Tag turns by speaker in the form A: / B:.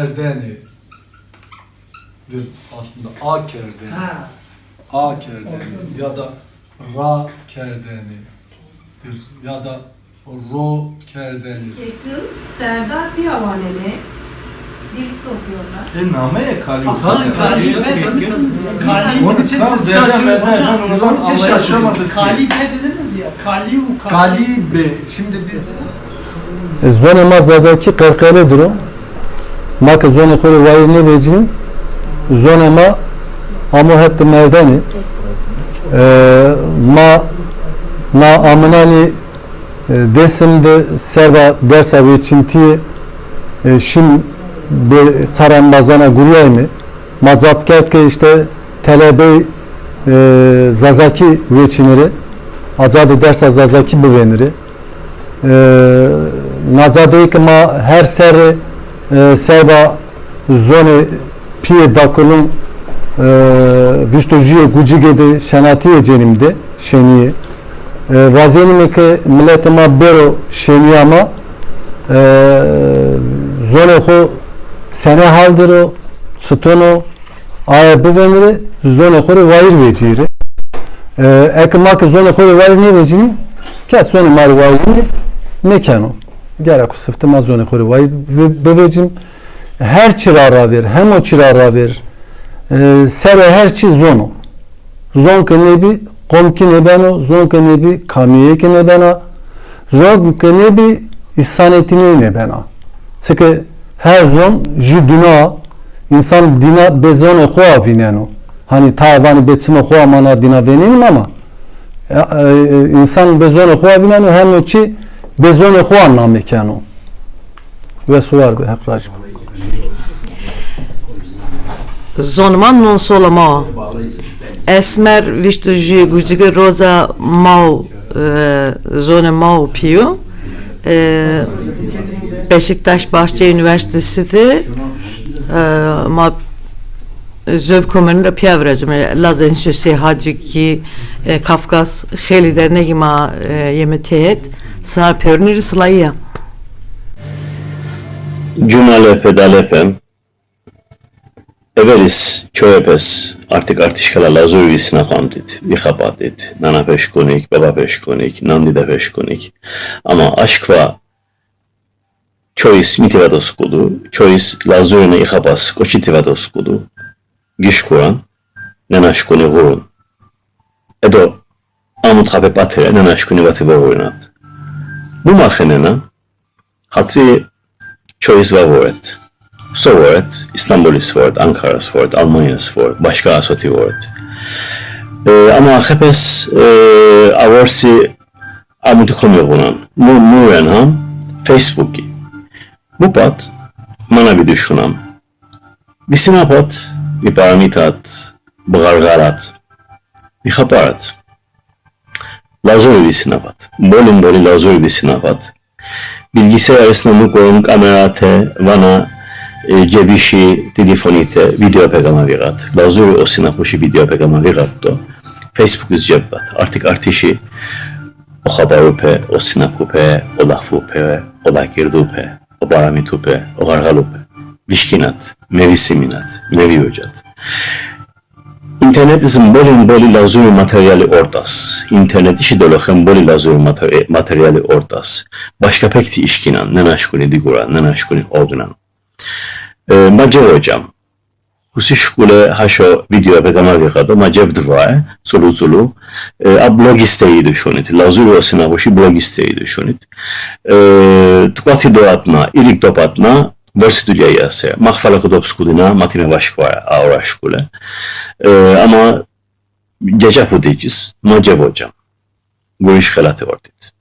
A: Kerdeni'dir aslında. A kerdeni. A kerdeni ya da Ra kerdenidir ya da Ro kerdeni.
B: Ekıl, Serdar Piyavaneli birlikte okuyorlar.
C: Nameye kalıyor.
D: Aslında Kali
A: Onun için siz şaşırmadınız. Onun için şaşırmadık.
D: Kali ne dediniz ya? Kaliu.
A: Galibe. Şimdi biz
E: Zone ma zazaki karkale duru. Mak zone kuru vayne vecin. Zone ma amu hatta merdani. Ma na amnani desimde serba dersa ve çinti şim be taran bazana guriyaymi. Mazatket ke işte telebe zazaki veçinleri. Azadı dersa zazaki beveniri. Nazadeyk ma her ser serba zone piye dakulun viştojiye gucigede şenatiye cenimde şeniye vazenime ke milletime bero şeniye ama zone ho sene haldiro sütunu aya beveniri zone ho vayir veciri ekmak zone ho vayir ne vecini kes zone mar vayir mekano gerek sıftı mazone kore vay bevecim her çırara ver hem o çırara ver sere her çi zonu zon ke nebi kom ki nebano zon ke nebi kamiye ki nebana zon ke nebi isanetine nebana çünkü her zon juduna insan dina bezone khoa vineno hani tavani betsime khoa mana dina venenim ama insan bezone khoa vineno hem o çi bezone khoan namekano ve suar be hakraj
F: zonman non solama esmer viştuji gucige roza mau zone mau piyo Beşiktaş Bahçe Üniversitesi'de ma zövkomeninde piyavracım lazen şöse hadriki Kafkas xeli derneği ma yemeteyet sağ pörneri sılaya
G: Cumale pedalepem Evelis çoğepes artık artışkala lazuri sinapam dedi. Vihapa dedi. Nana peşkonik, baba peşkonik, nandide peşkonik. Ama aşkva çoğis mitivados kudu, çoğis lazurine ihapas koçitivados kudu. Giş kuran, nenaşkoni vurun. Edo amut hape patere, nenaşkoni vativa vurunat. Bu mahenena hatsi çoğis vavuret. Sovoret, İstanbulis voret, Ankaras voret, Almanyas voret, başka asoti voret. Ama hepes avorsi amutu konuyor bunan. Muren ham Facebook'i. Bu pat mana bir düşünam. Bir sinapat, bir paramitat, bir gargarat, bir haparat. Lazuri bir sinapat. Boli lazuri bir sinapat. Bilgisayar arasında mukolun kamerate, vana cebişi, telefonite, video pegama virat. Lazuri o sinapoşi video pegama viratto. Facebook üz cebbat. Artık artışı o habarupe, o sinapupe, o lafupe, o lakirdupe, o baramitupe, o gargalupe. Vişkinat, mevisiminat, mevi hocat. İnternetin boli lazuri materyali ortas. İnternet işi dolohem boli lazuri materyali ortas. Başka pekti işkinan, nenaşkuni diguran, nenaşkuni ordunan. Macev hocam. Husi şkule haşo video pegama vikado, macev dvae, zulu. Blogisteyi düşünit. Lazuri osina hoşi blogisteyi düşünit. Tkvati doatna, ilik dopatna, Versituria yase. Mahvala kudopskudina, matime başkvaya, aura şkule. Ama gece pudiciz, macev hocam. Guriş xelati ortit.